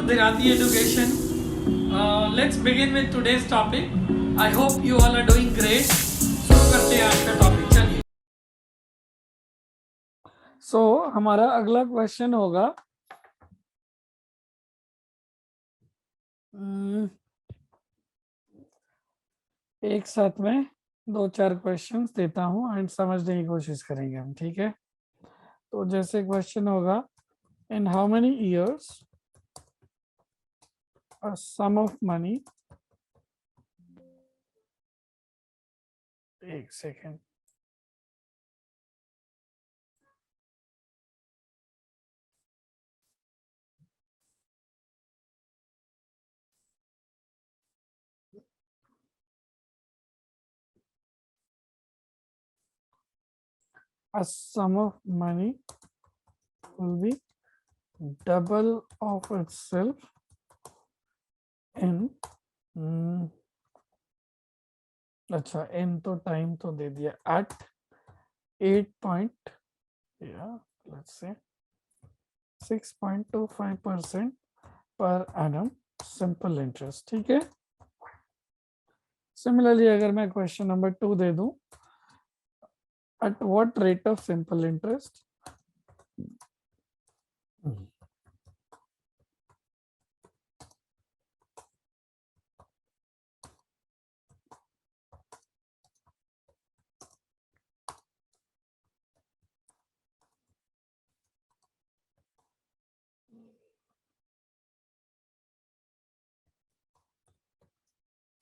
Gujarati Education. Let's begin with today's topic. I hope you all are doing great. शुरू करते हैं आज का टॉपिक, चलिए. हमारा अगला क्वेश्चन होगा, एक साथ में 2-4 क्वेश्चंस देता हूं एंड समझने की कोशिश करेंगे हम, ठीक है. तो जैसे क्वेश्चन होगा, in how many years a sum of money, एक second, a sum of money will be double of itself in अच्छा n तो टाइम तो दे दिया at 6.25% पर annum simple interest, ठीक है. सिमिलरली अगर मैं क्वेश्चन नंबर 2 दे दूं, at what rate of simple interest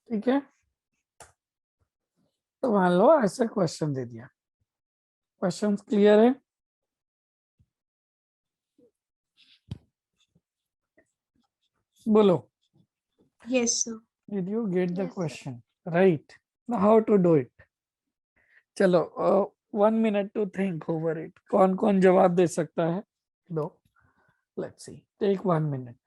ठीक है. तो मान लो ऐसे क्वेश्चन दे दिया. क्वेश्चन क्लियर है? बोलो. Yes, sir. Did you get the Yes, sir. question right? Now how to do it? चलो 1 minute to think over it. कौन कौन जवाब दे सकता है? दो. Let's see. Take 1 minute.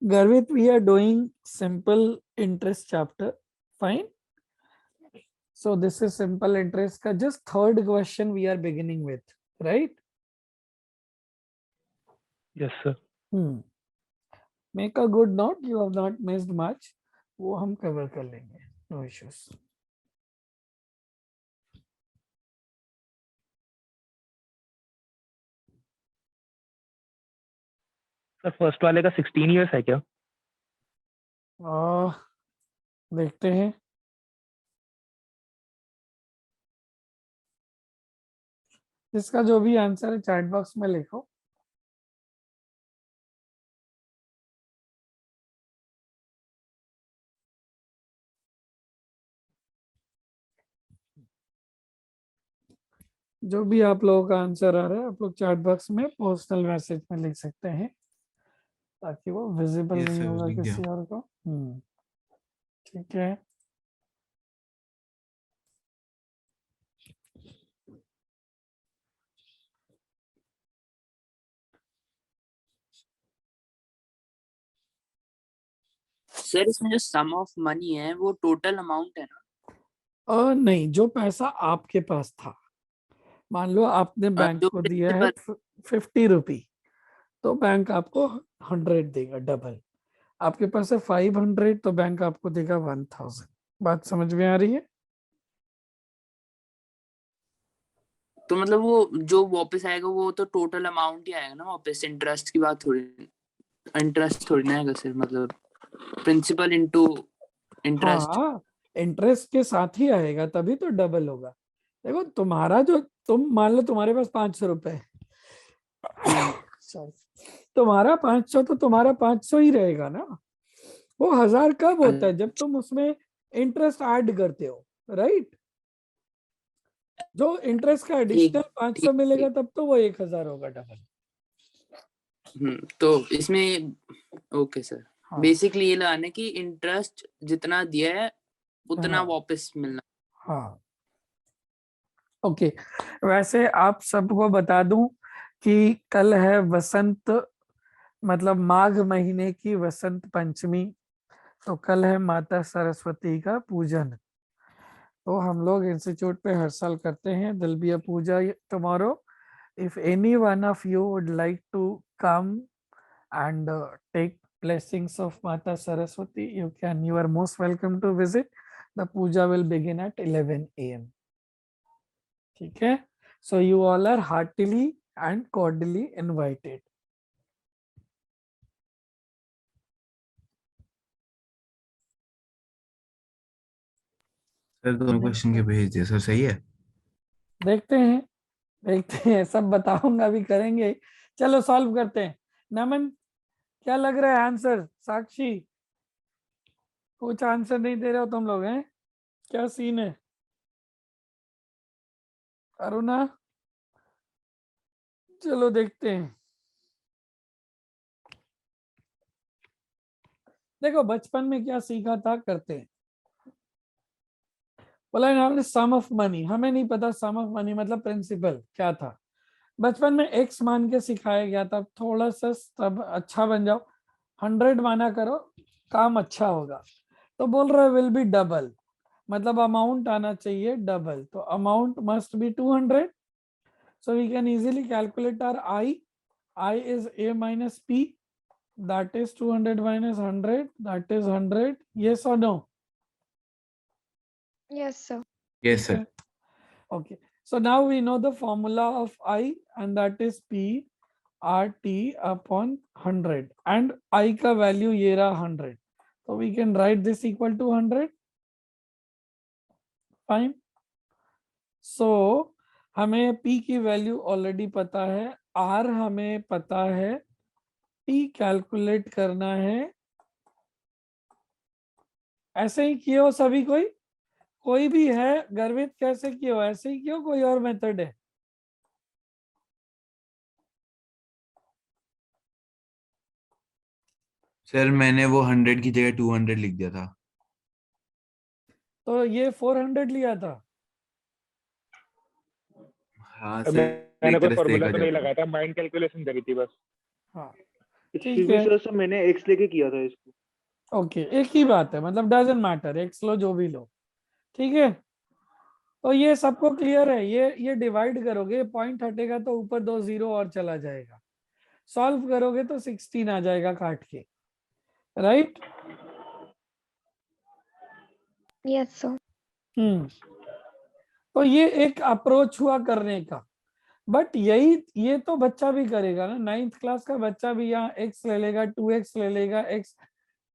Garvit, we are doing simple interest chapter. Fine. So this is simple interest का just third question we are beginning with, right? Yes, sir. Make a good note. You have not missed much. वो हम cover कर लेंगे. No issues. Sir first वाले का 16 years है क्या? देखते हैं. इसका जो भी आंसर है चैट बॉक्स में लिखो. जो भी आप लोगों का आंसर आ रहा है आप लोग चैट बॉक्स में पर्सनल मैसेज में लिख सकते हैं ताकि वो विजिबल Yes, नहीं sir, होगा लिख किसी दिया. और को. ठीक है. सर इसमें जो सम ऑफ मनी है वो टोटल अमाउंट है ना? और नहीं, जो पैसा आपके पास था, मान लो आपने बैंक जो को दिया है प्रिंसिपल 50 रुपी, तो बैंक आपको 100 देगा डबल. आपके पास है 500 तो बैंक आपको देगा 1000. बात समझ में आ रही है? तो मतलब वो जो वापस आएगा वो तो टोटल अमाउंट ही आएगा ना वापस. इंटरेस्ट की बात थोड़ी, इंटरेस्ट थोड़ी ना आएगा सर. मतलब प्रिंसिपल इनटू इंटरेस्ट. हाँ, इंटरेस्ट के साथ ही आएगा तभी तो डबल होगा. देखो तुम्हारा जो, तुम मान लो तुम्हारे पास 500 रुपए है. तुम्हारा 500 तो तुम्हारा 500 ही रहेगा ना. वो 1000 कब होता है? जब तुम उसमें इंटरेस्ट ऐड करते हो, राइट? जो इंटरेस्ट का एडिशनल 500 मिलेगा तब तो वो 1000 होगा डबल. तो इसमें ओके सर. हाँ. बेसिकली ये लगाने की इंटरेस्ट जितना दिया है उतना हाँ. वापस मिलना. हाँ. ओके. वैसे आप सबको बता दूं कि कल है वसंत, मतलब माघ महीने की वसंत पंचमी. तो कल है माता सरस्वती का पूजन. तो हम लोग इंस्टीट्यूट पे हर साल करते हैं. दिल be a puja tomorrow. If any one of you would like to come and take blessings of Mata Saraswati, you can. You are most welcome to visit. The puja will begin at 11 a.m. ठीक है? So you all are heartily and cordially invited. Sir दोनों question के भेज दिए sir, सही है? देखते हैं सब बताऊंगा, अभी करेंगे. चलो सॉल्व करते हैं. नमन, क्या लग रहा है आंसर? साक्षी, कुछ आंसर नहीं दे रहे हो तुम लोग, हैं? क्या सीन है? अरुणा, चलो देखते हैं. देखो बचपन में क्या सीखा था, करते हैं. बोला हमने सम ऑफ मनी, हमें नहीं पता सम ऑफ मनी मतलब प्रिंसिपल क्या था. बचपन में एक्स मान के सिखाया गया था. थोड़ा सा तब अच्छा बन जाओ, 100 माना करो, काम अच्छा होगा. तो बोल रहे विल बी डबल, मतलब अमाउंट आना चाहिए डबल. तो amount must be 200. So we can easily calculate our I is a minus p, that is 200 minus 100, that is 100. Yes or no? Yes, sir. Yes sir. Okay, so now we know the formula of I, and that is P RT upon 100, and I का value ये रहा 100. So we can write this equal to 100. Fine. So हमें P की value already पता है, R हमें पता है, T कैलकुलेट करना है. ऐसे ही किए हो सभी? कोई भी है गर्वित, कैसे किए हो? ऐसे ही क्यों, कोई और मेथड है? सर मैंने वो 100 की जगह 200 लिख दिया था. तो ये 400 लिया था. हाँ सर, सर, मैंने एक कोई तरह से फॉर्मूला देखा तो नहीं जाए तो. लगाया था, माइंड कैलकुलेशन करी थी बस. हाँ Excuse ठीक me है. sir, मैंने x लेके किया था इसको. ओके, एक ही बात है, मतलब डजंट मैटर, एक्स लो जो भी लो. ठीक है, तो ये सबको क्लियर है. ये डिवाइड करोगे, पॉइंट हटेगा तो ऊपर 2 0 और चला जाएगा. सॉल्व करोगे तो 16 आ जाएगा काट के, राइट? Yes, sir. तो ये एक अप्रोच हुआ करने का. बट ये तो बच्चा भी करेगा ना, 9th क्लास का बच्चा भी यहाँ x ले लेगा, 2x ले लेगा. x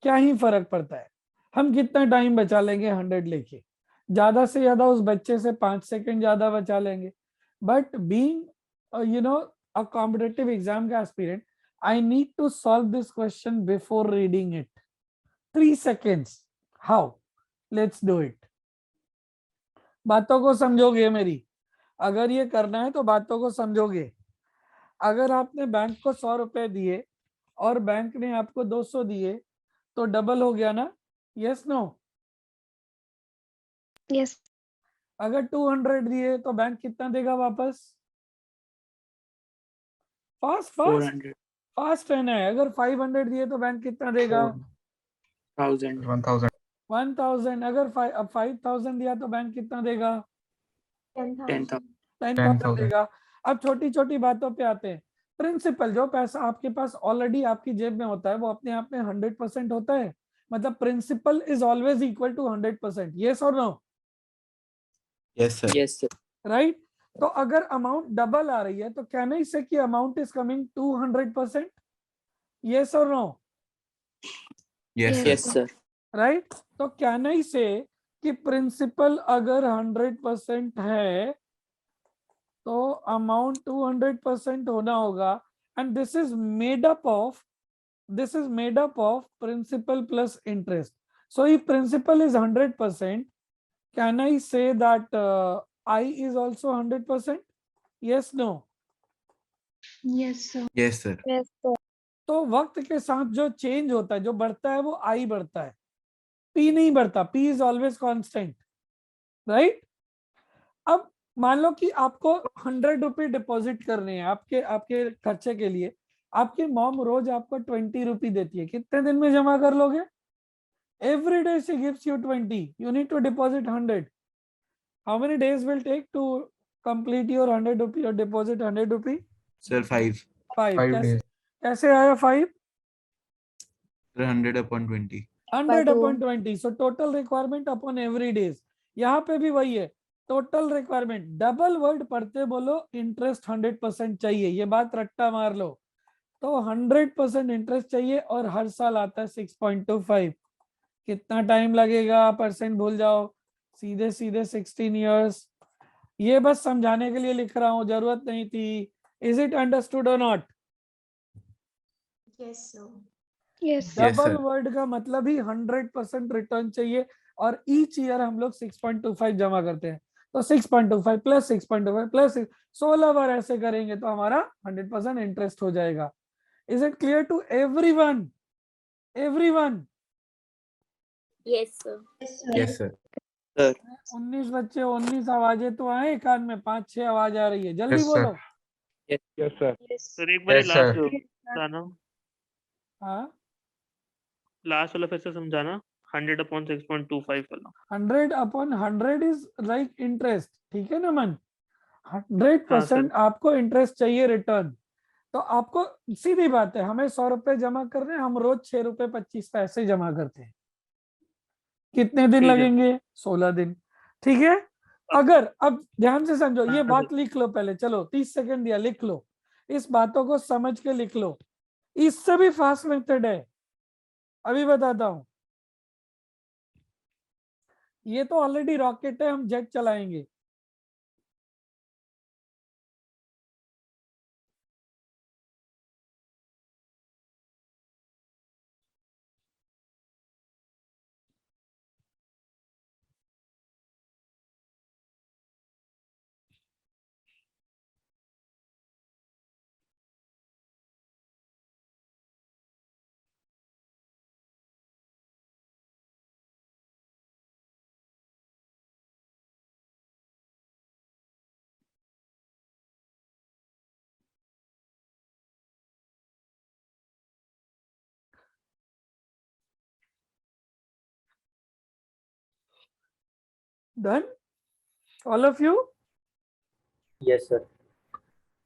क्या ही फर्क पड़ता है? हम कितना टाइम बचा लेंगे 100 लेके? ज्यादा से ज्यादा उस बच्चे से 5 सेकंड ज्यादा बचा लेंगे. But being you know a competitive exam का aspirant, I need to solve this question before reading it. 3 seconds. How? Let's do it. बातों को समझोगे मेरी? अगर ये करना है तो बातों को समझोगे. अगर आपने बैंक को 100 रुपए दिए और बैंक ने आपको 200 दिए, तो डबल हो गया ना? Yes no? Yes. अगर 200 दिए तो बैंक कितना देगा वापस? फास्ट फास्ट 400, फास्ट रहना है. अगर 500 दिए तो बैंक कितना देगा? 1000, 1000. अगर 5000 दिया तो बैंक कितना देगा? 10,000. 10,000 देगा. अब छोटी छोटी बातों पे आते हैं. प्रिंसिपल, जो पैसा आपके पास ऑलरेडी आपकी जेब में होता है वो अपने आप में 100% होता है. मतलब principal is always equal to 100%. Yes और no? Yes sir. Yes, sir. Right? तो अगर अमाउंट डबल आ रही है तो कैन आई से कि अमाउंट इज कमिंग 200%? यस और नो? यस Yes, सर. sir. राइट? तो कैन आई से कि प्रिंसिपल अगर 100% है तो अमाउंट 200% होना होगा. And this is made up of principal plus interest. So if principal is 100%, can I say that I is also 100%? Yes, no? Yes, sir. Yes sir. Yes, sir. तो वक्त के साथ जो चेंज होता है, जो बढ़ता है वो I बढ़ता है, P नहीं बढ़ता. P is always constant, right? अब मान लो कि आपको 100 रुपये डिपॉजिट करने हैं आपके खर्चे के लिए. आपकी मॉम रोज आपको 20 रुपये देती है. कितने दिन में जमा कर लोगे? Every day she gives you 20. You need to deposit 100. How many days will take to complete your 100 rupee or deposit 100 rupee? Sir, 5. 5. 5 कैसे days. कैसे आया 5? Sir, 100 upon 20. 100 upon 20. So total requirement upon every days. यहाँ पे भी वही है, total requirement. Double word पढ़ते बोलो इंटरेस्ट 100% चाहिए, ये बात रट्टा मार लो. तो 100% इंटरेस्ट चाहिए और हर साल आता है 6.25. कितना टाइम लगेगा परसेंट भूल जाओ, सीधे सीधे 16 years. ये बस समझाने के लिए लिख रहा हूं, जरूरत नहीं थी. इज इट अंडरस्टूड और not? Yes, sir. Yes. Yes, double sir. Word का मतलब ही 100% रिटर्न चाहिए और ईच ईयर हम लोग 6.25 जमा करते हैं. तो 6.25 प्लस 6.25 प्लस 16 बार ऐसे करेंगे तो हमारा 100% इंटरेस्ट हो जाएगा. Is it clear to everyone? Everyone? Yes, sir. Yes, sir. 19 बच्चे, 19 आवाजें तो आए कान में, 5-6 आवाज आ रही है, जल्दी Yes, sir. बोलो. Yes sir. Yes. सर एक बार Yes, sir. लास्ट समझाना, हाँ, लास्ट वाला फिर से समझाना, 100 अपॉन 6.25 वाला. 100 upon 100 इज लाइक इंटरेस्ट. ठीक है ना मन? 100% आपको इंटरेस्ट चाहिए रिटर्न. तो आपको सीधी बात है, हमें 100 रुपए जमा करने, हम रोज 6 रुपए 25 पैसे जमा करते हैं. कितने दिन ठीक है. लगेंगे? 16 दिन. ठीक है. अगर अब ध्यान से समझो, ये हाँ, बात लिख लो पहले. चलो 30 सेकंड दिया, लिख लो. इस बातों को समझ के लिख लो. इससे भी फास्ट मेथड है, अभी बताता हूं. ये तो ऑलरेडी रॉकेट है, हम जेट चलाएंगे. Done all of you? Yes sir.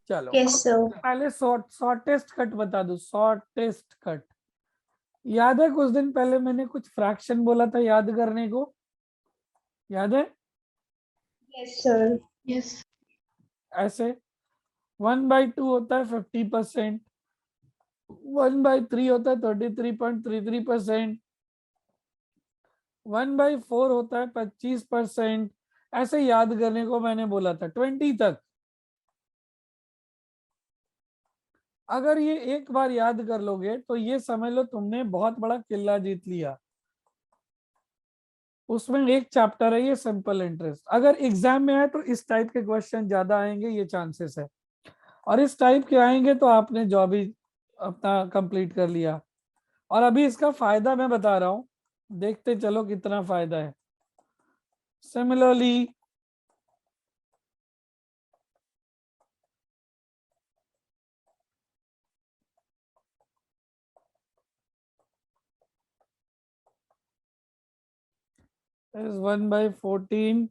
चलो Yes, sir. पहले शॉर्टेस्ट कट बता दो. शॉर्टेस्ट कट याद है? कुछ दिन पहले मैंने कुछ फ्रैक्शन बोला था याद करने को, याद है? Yes, sir. Yes. ऐसे 1/2 होता है 50%, 1/3 होता है 33.33%, 1/4 होता है 25%. ऐसे याद करने को मैंने बोला था 20 तक. अगर ये एक बार याद कर लोगे तो ये समझ लो तुमने बहुत बड़ा किला जीत लिया. उसमें एक चैप्टर है ये सिंपल इंटरेस्ट. अगर एग्जाम में है तो इस टाइप के क्वेश्चन ज्यादा आएंगे, ये चांसेस है. और इस टाइप के आएंगे तो आपने जॉब ही अपना कंप्लीट कर लिया. और अभी इसका फायदा मैं बता रहा हूं, देखते चलो कितना फायदा है. Similarly is 1/14,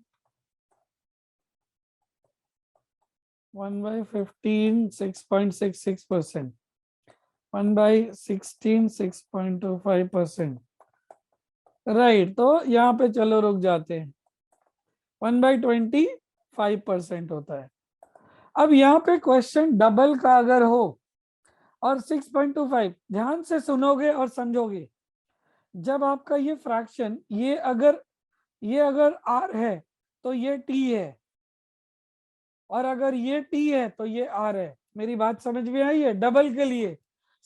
1/15, 6.66%, 1/16, 6.25%. राइट. तो यहाँ पे चलो रुक जाते हैं. 1/20 5% होता है. अब यहाँ पे क्वेश्चन डबल का अगर हो और 6.25, ध्यान से सुनोगे और समझोगे. जब आपका ये फ्रैक्शन ये अगर आर है तो ये टी है, और अगर ये टी है तो ये आर है. मेरी बात समझ में आई है? डबल के लिए,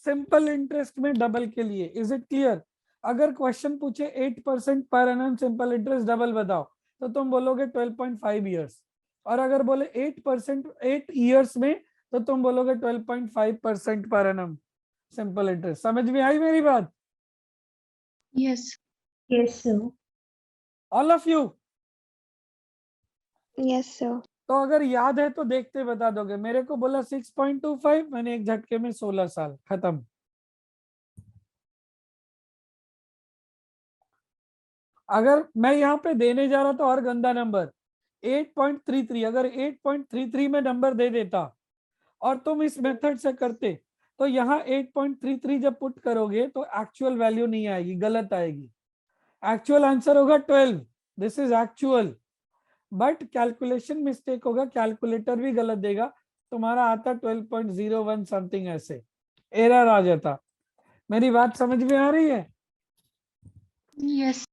सिंपल इंटरेस्ट में डबल के लिए. Is it clear? अगर क्वेश्चन पूछे 8% per annum simple interest double बताओ, तो तुम बोलोगे 12.5 ईयर्स. और अगर बोले 8% 8 ईयर्स में, तो तुम बोलोगे 12.5% पर एनम सिंपल इंटरेस्ट. समझ में आई मेरी बात? Yes. Yes, sir. All of you? Yes, sir. तो अगर याद है तो देखते बता दोगे. मेरे को बोला 6.25, मैंने एक झटके में 16 साल खत्म. अगर मैं यहाँ पे देने जा रहा था और गंदा नंबर, 8.33, अगर 8.33 में नंबर दे देता और तुम इस मेथड से करते तो यहाँ 8.33 जब पुट करोगे तो एक्चुअल वैल्यू नहीं आएगी, गलत आएगी। एक्चुअल आंसर होगा 12, this is actual, but calculation mistake होगा, कैलकुलेटर भी गलत देगा, तुम्हारा आता 12.01 समथिंग, ऐसे एरर आ जाता। मेरी बात समझ में आ रही है? Yes.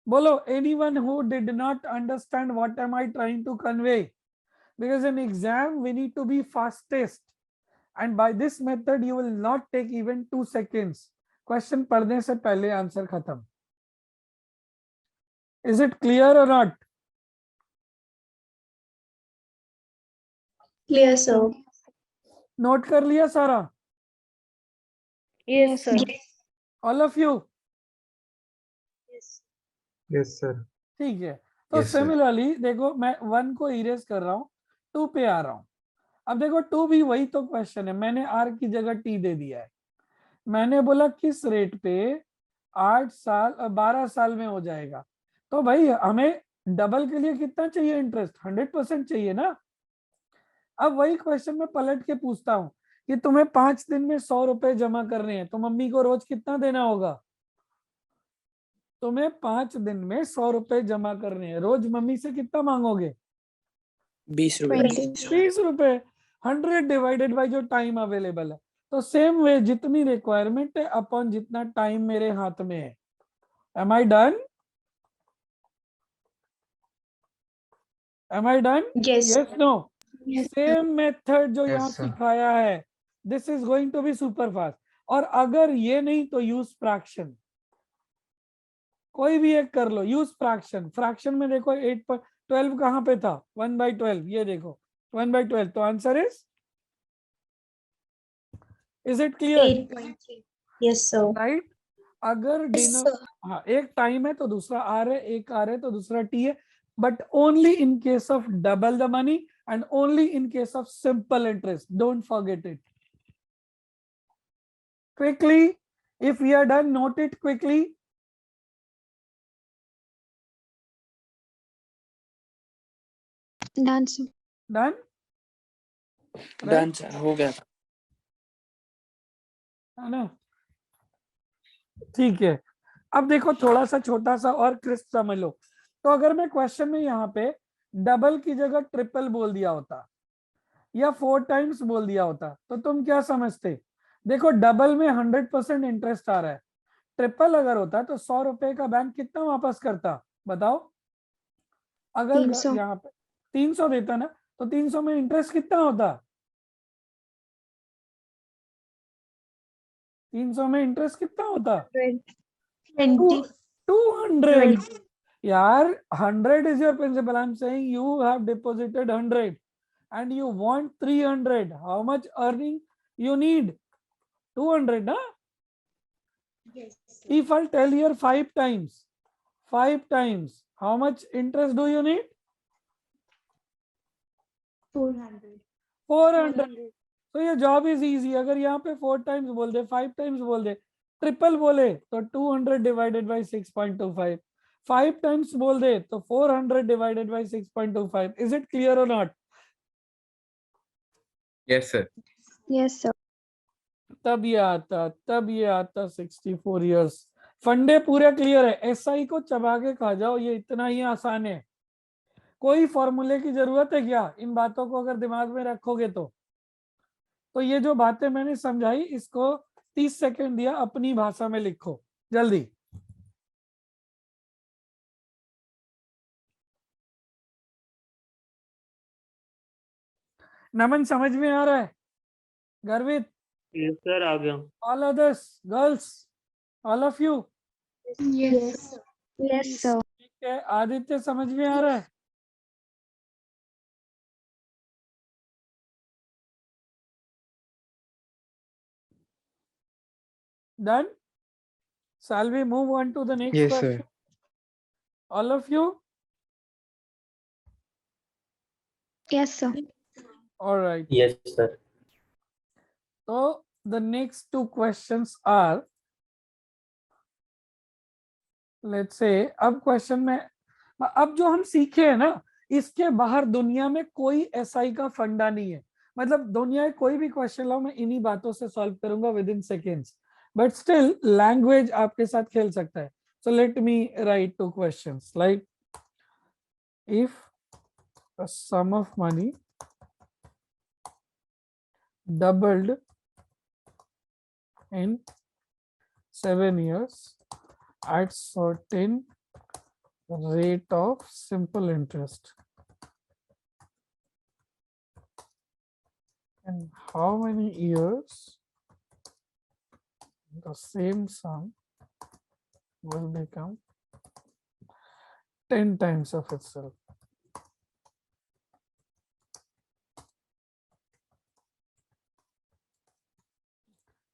बोलो, anyone who did not understand what am I trying to convey? Because in exam we need to be fastest, and by this method you will not take even 2 seconds. Question पढ़ने से पहले answer खत्म। Is it clear or not? Clear, sir. Note कर लिया सारा? Yes, sir. All of you? Yes, sir. ठीक है, तो Yes, sir. सिमिलरली देखो, मैं 1 को इरेज कर रहा हूँ, 2 पे आ रहा हूँ। अब देखो 2 भी वही तो क्वेश्चन है, मैंने r की जगह t दे दिया है। मैंने बोला किस रेट पे 8 साल 12 साल में हो जाएगा, तो भाई हमें डबल के लिए कितना चाहिए इंटरेस्ट? 100% चाहिए ना। अब वही क्वेश्चन में पलट के पूछता हूँ कि तुम्हें 5 दिन में 100 रुपए जमा करने हैं, तो मम्मी को रोज कितना देना होगा? तुम्हें 5 दिन में 100 रुपए जमा करने हैं, रोज मम्मी से कितना मांगोगे? 20 रुपए। 20 रुपए। 100 डिवाइडेड बाई जो टाइम अवेलेबल है। तो सेम वे, जितनी रिक्वायरमेंट है अपॉन जितना टाइम मेरे हाथ में है। Am I done? Am I done? Yes. Yes, no? Yes. Same method जो Yes, यहाँ sir. सिखाया है, this is going to be super fast. और अगर ये नहीं तो यूज फ्रैक्शन, कोई भी एक कर लो, यूज फ्रैक्शन। फ्रैक्शन में देखो 8.12 कहाँ पे था? 1/12, ये देखो 1/12, तो answer is it clear? 8.3. Yes, sir. Right. अगर डिनो, हाँ, एक टाइम है तो दूसरा आर है, एक आर है तो दूसरा टी है, but only in case of double the money and only in case of simple interest, don't forget it. Quickly, if we are done, note it quickly. Done, sir. Done? Done sir, हो गया। है ना? ठीक है। अब देखो थोड़ा सा छोटा सा और क्रिस्प समझ लो। तो अगर मैं क्वेश्चन में यहाँ पे डबल की जगह ट्रिपल बोल दिया होता या 4 टाइम्स बोल दिया होता तो तुम क्या समझते? देखो डबल में 100% इंटरेस्ट आ रहा है, ट्रिपल अगर होता तो 100 रुपए का बैंक कितना वापस करता? बताओ। अगर 300. यहाँ पे 300 देता ना, तो 300 में इंटरेस्ट कितना होता? 300 में इंटरेस्ट कितना होता? 20. 200. यार 100 is your principal. I'm saying you have deposited 100 and you want 300. How much earning you need? 200, na? Yes. If I'll tell here 5 times, how much interest do you need? 400. 400. So your job is easy. अगर यहाँ पे 4 times बोल दे, 5 times बोल दे, triple बोले तो 200 divided by 6.25. 5 times बोल दे तो 400 divided by 6.25. Is it clear or not? Yes, sir. Yes, sir. तब ये आता 64 years. फंडे पूरे क्लियर है। एसआई को चबा के खा जाओ, ये इतना ही आसान है। कोई फॉर्मूले की जरूरत है क्या? इन बातों को अगर दिमाग में रखोगे तो ये जो बातें मैंने समझाई, इसको 30 सेकंड दिया, अपनी भाषा में लिखो जल्दी। नमन समझ में आ रहा है? गर्वित? Yes, sir. आ गया। All others, girls, all of you? Yes. Yes, sir. ठीक है। आदित्य समझ में आ रहा है? Done? Shall we move on to the next Yes, question? sir. All of you? Yes, sir. All right. Yes, sir. So the next 2 questions are, let's say, अब question में अब जो हम सीखे हैं ना, इसके बाहर दुनिया में कोई एसआई का फंडा नहीं है। मतलब दुनिया में कोई भी क्वेश्चन लाओ, मैं इन्हीं बातों से सॉल्व करूंगा with in seconds. But still language आपके साथ खेल सकता है। So let me right 2 questions like if a sum of money doubled in 7 years at certain rate of simple interest, and how many years the same sum will become 10 times of itself?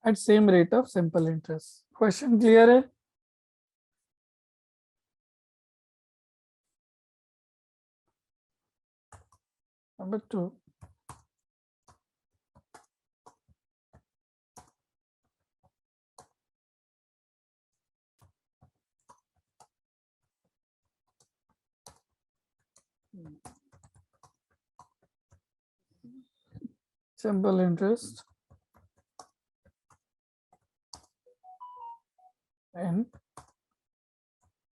At same rate of simple interest. Question clear है? Number 2. Simple interest in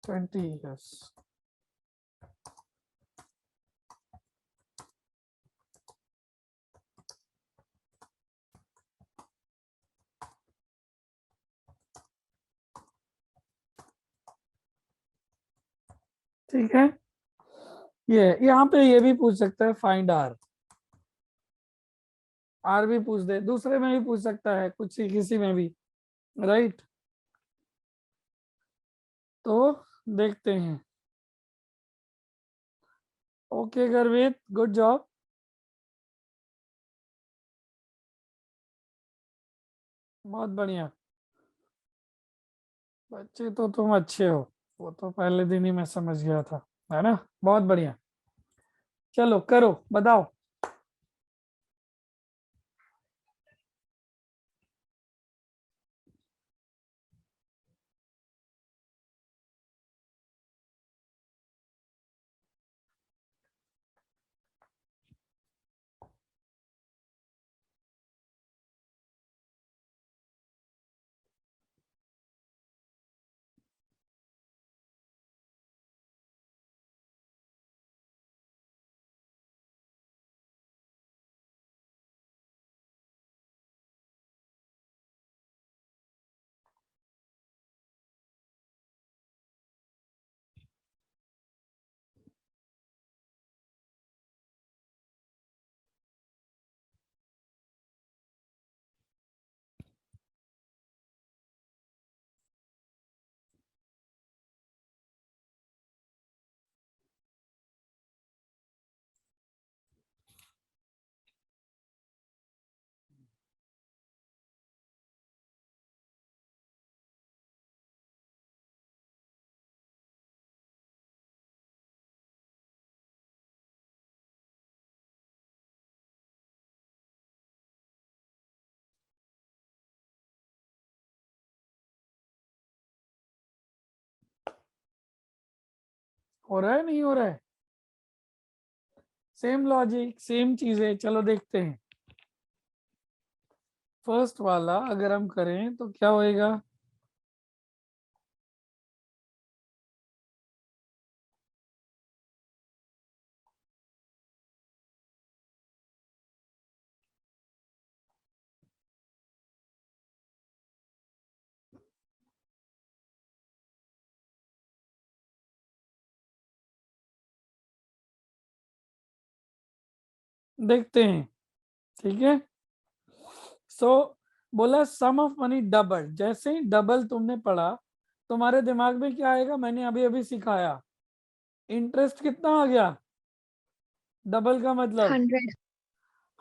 20 years. ठीक है, ये यहाँ पे ये भी पूछ सकता है फाइंड आर। आर भी पूछ दे, दूसरे में भी पूछ सकता है, कुछ किसी में भी, राइट? तो देखते हैं। ओके गर्वित, गुड जॉब। बहुत बढ़िया बच्चे, तो तुम अच्छे हो, वो तो पहले दिन ही मैं समझ गया था, है ना? बहुत बढ़िया, चलो करो, बताओ। हो रहा है, नहीं हो रहा है? सेम लॉजिक, सेम चीजें, चलो देखते हैं। फर्स्ट वाला अगर हम करें तो क्या होएगा? देखते हैं, ठीक है। सो बोला सम ऑफ मनी डबल, जैसे ही डबल तुमने पढ़ा, तुम्हारे दिमाग में क्या आएगा? मैंने अभी अभी सिखाया, इंटरेस्ट कितना आ गया? डबल का मतलब 100.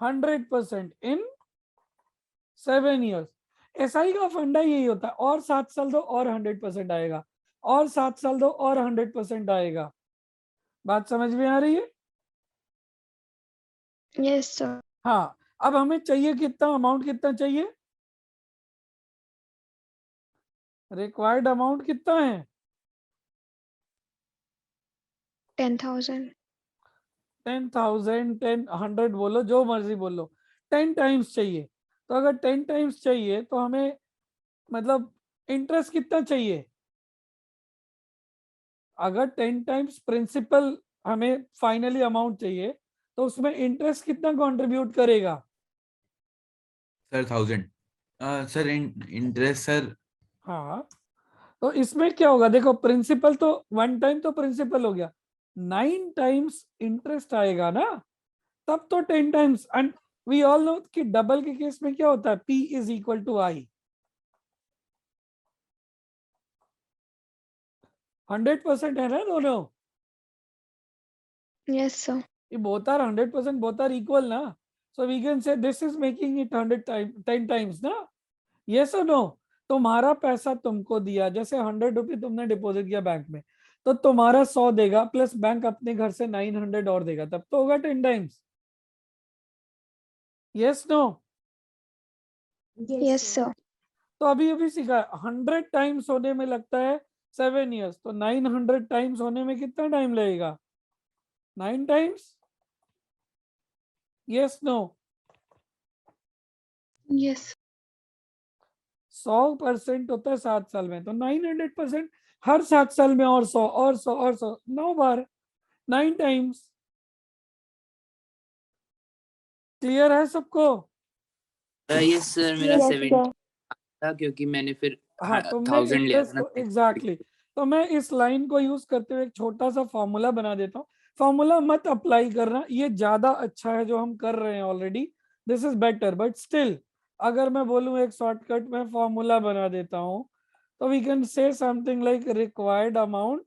100% इन 7 years। एसआई का फंडा यही होता है, और 7 साल दो और 100% आएगा, और 7 साल दो और 100% आएगा। बात समझ में आ रही है? Yes, sir. हाँ, अब हमें चाहिए कितना, अमाउंट कितना चाहिए? रिक्वायर्ड अमाउंट कितना है? 10,000. 10,000, 100 बोलो, जो मर्जी बोलो, 10 टाइम्स चाहिए। तो अगर 10 टाइम्स चाहिए तो हमें मतलब इंटरेस्ट कितना चाहिए? अगर 10 टाइम्स प्रिंसिपल हमें फाइनली अमाउंट चाहिए तो उसमें इंटरेस्ट कितना कंट्रीब्यूट करेगा? सर 1000 सर इंटरेस्ट सर हाँ, तो इसमें क्या होगा, देखो प्रिंसिपल तो 1 टाइम तो प्रिंसिपल हो गया, 9 टाइम्स इंटरेस्ट आएगा ना, तब तो 10 times. And we all know कि डबल के केस में क्या होता है, P is equal to I। 100% है ना दोनों? Yes, sir. both are 100%, both are equal na, so we can say this is making it 100 times, 10 times ना, yes or no? तुम्हारा पैसा तुमको दिया, जैसे 100 रुपये तुमने डिपॉजिट किया बैंक में, तो तुम्हारा 100 देगा प्लस बैंक अपने घर से 900 और देगा, तब तो होगा 10 times. Yes no? Yes, sir. तो अभी अभी सीखा, 100 टाइम्स होने में लगता है 7 years, तो 900 टाइम्स होने में कितना टाइम लगेगा? 9 टाइम्स। Yes no? Yes. 100% होता है 7 साल में, तो 900% हर 7 साल में, और 100 और 100 और 100, 9 बार, 9 टाइम्स। क्लियर है सबको? यस सर, मेरा Yes, 70 sir. था क्योंकि मैंने फिर हाँ, तुमने 1000 लिया था इंटरेस्ट ना। को एग्जैक्टली तो मैं इस लाइन को यूज करते हुए एक छोटा सा फॉर्मूला बना देता हूँ। फॉर्मूला मत अप्लाई करना, ये ज्यादा अच्छा है जो हम कर रहे हैं already, this is better, but still अगर मैं बोलूँ एक शॉर्टकट में फॉर्मूला बना देता हूँ, तो we can say something like required amount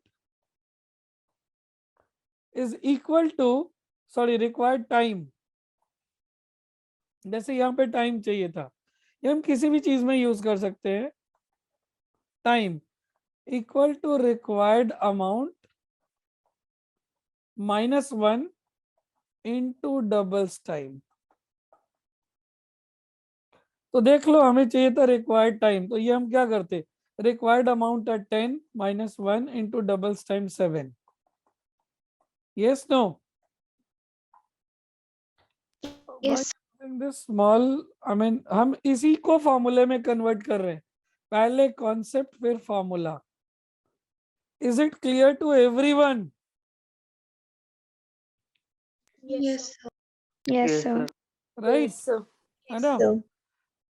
is equal to, sorry, required time, जैसे यहाँ पे टाइम चाहिए था, ये हम किसी भी चीज में यूज कर सकते हैं, time equal to required amount -1 into doubles time. तो देख लो, हमें चाहिए था रिक्वायर्ड टाइम, तो ये हम क्या करते, रिक्वायर्ड अमाउंट है 10 -1 into doubles time 7। Yes no? Yes. This small, I mean हम इसी को फॉर्मूले में कन्वर्ट कर रहे हैं, पहले कॉन्सेप्ट फिर formula. Is it clear to everyone? Yes, sir. Yes, Yes, sir. sir. Right, Yes, sir. है ना?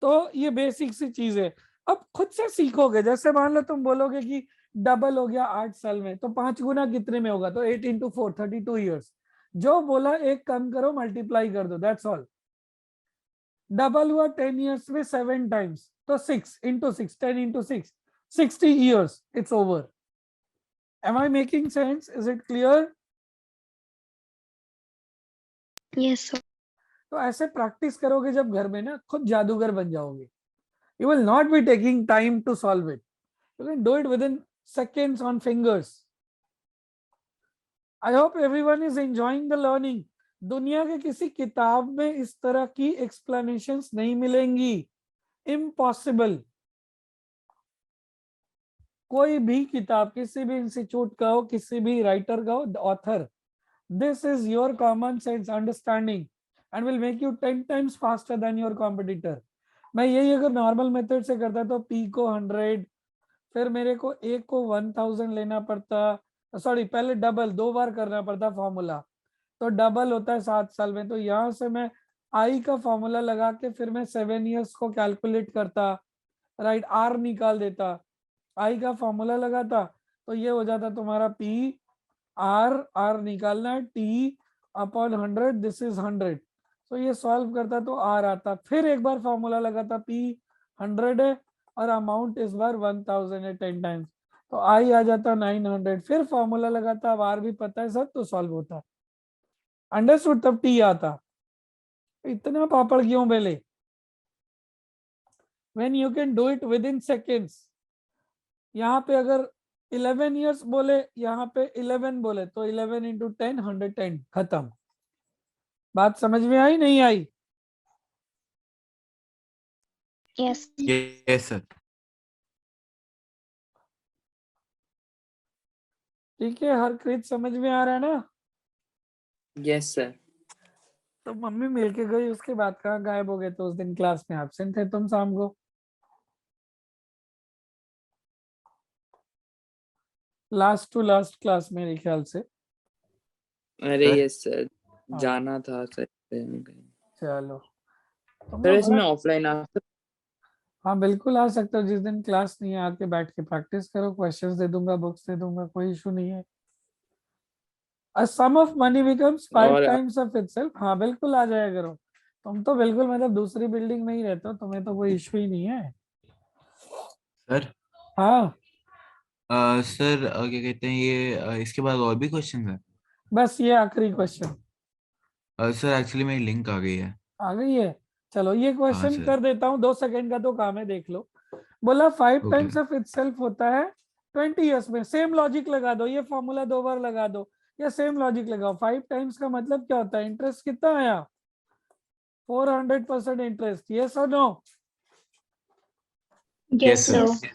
तो ये बेसिक सी चीज है, अब खुद से सीखोगे। जैसे मान लो तुम बोलोगे कि डबल हो गया 8 साल में, तो 5 गुना कितने में होगा, तो 8 इंटू 4, 32 ईयर्स। जो बोला एक कम करो, मल्टीप्लाई कर दो, दैट्स ऑल। डबल हुआ 10 ईयर्स में 7 टाइम्स, तो 6 into 6, 10 into 6, 60 years, it's over. Am I making sense? Is it clear? Yes, sir. तो ऐसे प्रैक्टिस करोगे जब घर में ना, खुद जादूगर बन जाओगे। You will not be taking time to solve it, you can do it within seconds on fingers. I hope everyone is enjoying the learning. दुनिया के किसी किताब में इस तरह की explanations नहीं मिलेंगी, impossible। कोई भी किताब किसी भी इंस्टीट्यूट का हो, किसी भी राइटर का हो, author, this is your common sense understanding and will make you 10 times faster than your competitor. मैं यही अगर नॉर्मल मेथड से करता तो P को 100, फिर मेरे को एक को 1000 लेना पड़ता, सॉरी पहले डबल 2 बार करना पड़ता फॉर्मूला, तो डबल होता है 7 साल में, तो यहाँ से मैं आई का फॉर्मूला लगा के फिर मैं 7 ईयर्स को कैलकुलेट करता, राइट, आर निकाल देता, आई का फॉर्मूला लगाता, तो ये हो जाता तुम्हारा पी आर, आर निकालना है, टी अपॉन 100, दिस इज 100, तो ये सॉल्व करता तो आर आता, फिर एक बार फॉर्मूला लगाता, पी 100 है और अमाउंट इस बार 1000 है 10 टाइम्स, तो आई आ जाता 900, फिर फॉर्मूला लगाता, अब आर भी पता है सब, तो सॉल्व होता। अंडरस्टूड? तब टी आता। इतना पापड़ क्यों बेले, when you can do it with in seconds. यहाँ पे अगर 11 ईयर्स बोले, यहाँ पे 11 बोले, तो 11 इंटू 10, 110, खत्म। बात समझ में आई नहीं आई? Yes. yes sir ठीक है, हरप्रीत समझ में आ रहा है ना? Yes sir. तो मम्मी मिलके गई, उसके बाद कहाँ गायब हो गए? तो उस दिन क्लास में एब्सेंट थे तुम शाम को। लास्ट टू लास्ट क्लास मेरे ख्याल से। अरे सर? यस सर, हाँ। जाना था सर। चलो तुम सर लोग इसमें बड़ा- ऑफलाइन आ हाँ बिल्कुल आ सकते हो, जिस दिन क्लास नहीं है आके बैठ के प्रैक्टिस करो, क्वेश्चंस दे दूंगा, बुक्स दे दूंगा, कोई इशू नहीं है। A sum of money becomes 5 और times of itself। हाँ बिल्कुल आ जाया करो, तुम तो बिल्कुल मतलब दूसरी बिल्डिंग में ही रहते हो, तुम्हें तो कोई इशू ही नहीं है। सर हाँ सर क्या कहते हैं ये इसके बाद और भी क्वेश्चन है? बस ये आखिरी क्वेश्चन सर एक्चुअली मेरी लिंक आ गई है। आ गई है। चलो ये हाँ क्वेश्चन सर। कर देता हूँ, 2 सेकंड का तो काम है, देख लो। बोला 5 ओके। टाइम्स ऑफ इटसेल्फ होता है 20 ईयर्स में। सेम लॉजिक लगा दो, ये फॉर्मूला 2 बार लगा दो, या सेम लॉजिक लगाओ। 5 टाइम्स का मतलब क्या होता है? इंटरेस्ट कितना आया? 400% इंटरेस्ट, यस और no? Yes sir.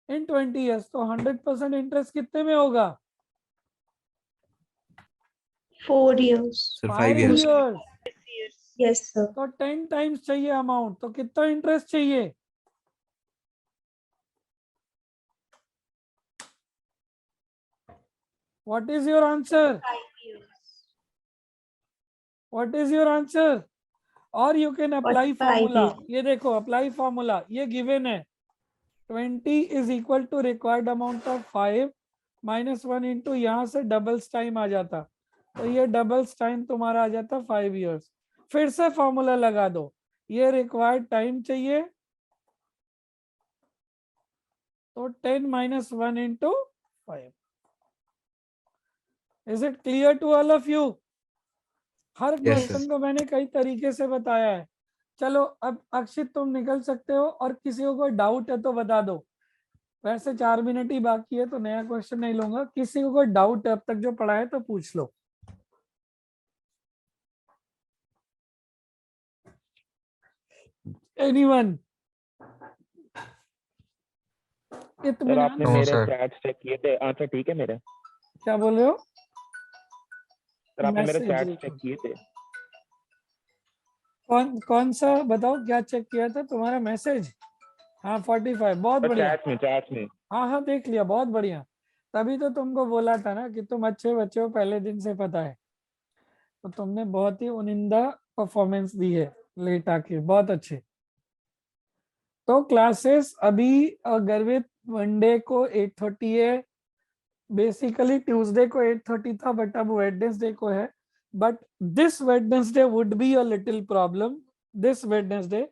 In 20 years. तो 100% इंटरेस्ट कितने में होगा? 4 years. Sir 5 5 years. years। Yes, sir. तो 10 टाइम्स चाहिए अमाउंट, तो कितना इंटरेस्ट चाहिए? What is your answer? 5 years. What is your answer? और you can apply 45 formula. years. ये देखो अप्लाई फॉर्मूला, ये गिवन है। 20 is equal to required amount of 5 -1 into, यहाँ से डबल्स टाइम आ जाता, तो ये डबल्स टाइम तुम्हारा आ जाता 5 इयर्स। फिर से फॉर्मूला लगा दो, ये रिक्वायर्ड टाइम चाहिए, तो 10 - 1 into 5। Is it clear to all of you? हर Yes, क्वेश्चन sir. को मैंने कई तरीके से बताया है। चलो अब अक्षित तुम निकल सकते हो, और किसी को कोई डाउट है तो बता दो। वैसे 4 मिनट ही बाकी है, तो नया क्वेश्चन नहीं लूंगा। किसी को कोई डाउट है अब तक जो पढ़ा है तो पूछ लो। एनीवन? सर इत्मीनान आपने से- मेरे चैट्स चेक किए थे? आंसर ठीक है मेरे? क्या बोल रहे हो? सर आपने मेरे मैसेज चैट्स चेक किए थे? कौन कौन सा बताओ, क्या चेक किया था? तुम्हारा मैसेज? हाँ 45, बहुत सर बढ़िया। चैट्स में। हाँ हाँ देख लिया, बहुत बढ़िया। तभी तो तुमको बोला था ना कि तुम अच्छे बच्चे हो, पहले दिन से पता है। तो तुमने बहुत ही उनिंदा परफॉर्मेंस दी है लेट आके, बहुत अच्छे। तो क्लासेस अभी गर्वित मंडे को 8:30 है, बेसिकली ट्यूसडे को 8:30 था, बट अब वेडनेसडे को है। But this Wednesday would be a little problem, this Wednesday.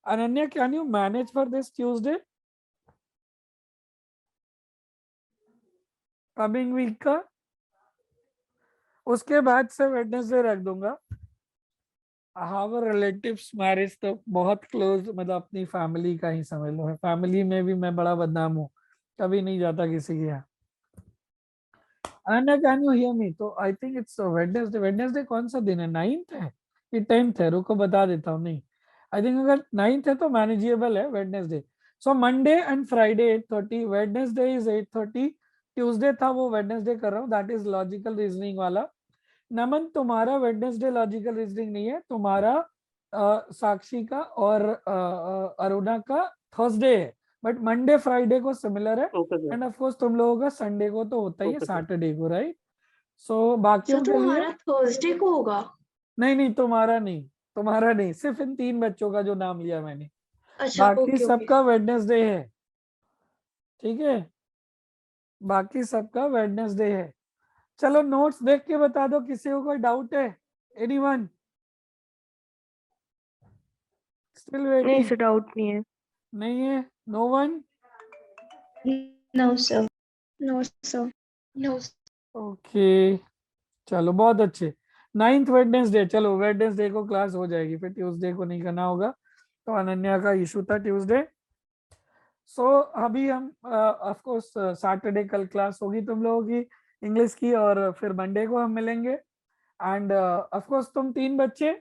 Ananya, can you manage for this Tuesday coming week का? उसके बाद से वेडनेसडे रख दूंगा। हावर रिलेटिव्स मैरिज तो बहुत क्लोज, मतलब अपनी फैमिली का ही समझ लो है। फैमिली में भी मैं बड़ा बदनाम हूँ, कभी नहीं जाता किसी के यहाँ। Ananya, can you hear me? तो I think it's Wednesday. Wednesday कौन सा दिन है? 9th है कि 10th है? रुको बता देता हूँ। नहीं, आई थिंक अगर 9th है तो मैनेजेबल है Wednesday. So Monday and Friday 8:30, Wednesday is 8:30, Tuesday था वो वेडनेसडे कर रहा हूँ, दैट इज लॉजिकल रीजनिंग वाला। नमन, तुम्हारा वेडनेसडे लॉजिकल रीजनिंग नहीं है, तुम्हारा साक्षी का और अरुणा का थर्सडे है, बट मंडे फ्राइडे को सिमिलर है। Okay sir. End of course तुम लोगों का संडे को तो होता ही है, ओके सर। सैटरडे को, राइट? सो बाकियों सर के लिए तुम्हारा थर्सडे को होगा? नहीं, नहीं तुम्हारा नहीं, तुम्हारा नहीं, सिर्फ इन 3 बच्चों का जो नाम लिया मैंने, अच्छा, बाकी ओके ओके। सबका वेडनेसडे है। ठीक है, बाकी सबका वेडनेसडे है। चलो नोट्स देख के बता दो, किसी को कोई डाउट है? एनीवन? स्टिल नहीं वेटिंग? सर, डाउट नहीं है। नहीं है? No one? No, sir. No, sir. No. Okay चलो बहुत अच्छे। 9th वेडनेसडे, चलो वेडनेसडे को क्लास हो जाएगी, फिर ट्यूसडे को नहीं करना होगा। तो अनन्या का इशू था ट्यूसडे। सो अभी हम ऑफ कोर्स सैटरडे कल क्लास होगी तुम लोगों की इंग्लिश की, और फिर मंडे को हम मिलेंगे। एंड ऑफ कोर्स तुम 3 बच्चे,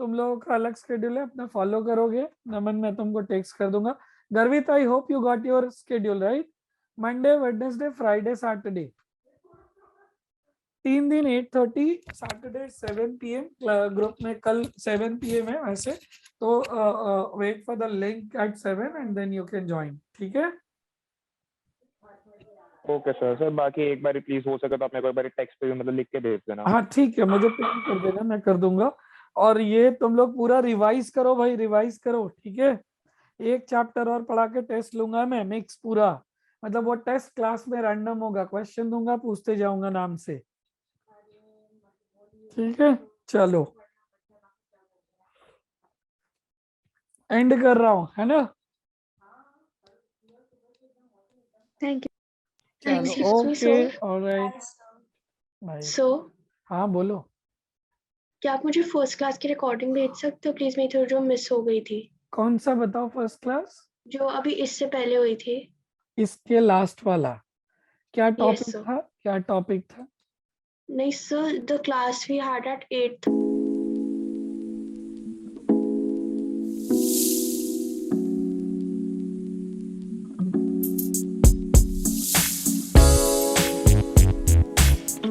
तुम लोगों का अलग शेड्यूल है, अपना फॉलो करोगे। नमन मैं तुमको टेक्स्ट कर दूंगा। गर्वित, I hope you got your schedule right? Monday, Wednesday, Friday, Saturday. 3 दिन 8:30, सैटरडे 7 PM, ग्रुप में कल 7 PM है वैसे, तो wait for the link at 7 and then you can join, ठीक है। Okay sir. सर बाकी एक बार प्लीज हो सके तो अपने को एक बार टेक्स्ट पे भी मतलब लिख के भेज देना। हाँ ठीक है, मुझे पिन कर देना, मैं कर दूंगा। और ये तुम लोग पूरा रिवाइज करो भाई, रिवाइज करो, ठीक है। एक चैप्टर और पढ़ा के टेस्ट लूंगा मैं, मिक्स पूरा, मतलब वो टेस्ट क्लास में रैंडम होगा, क्वेश्चन दूंगा, पूछते जाऊंगा नाम से, ठीक है। चलो एंड कर रहा हूँ, है ना। Thank you. चलो ओके, ऑलराइट, बाय। सो हाँ बोलो। क्या आप मुझे फर्स्ट क्लास की रिकॉर्डिंग भेज सकते हो प्लीज, मेरी थोड़ी जो मिस हो गई थी, कौन सा बताओ, फर्स्ट क्लास? जो अभी इससे पहले हुई थी। इसके लास्ट वाला क्या टॉपिक sir. था, क्या टॉपिक था? नहीं sir, the class we had at 8th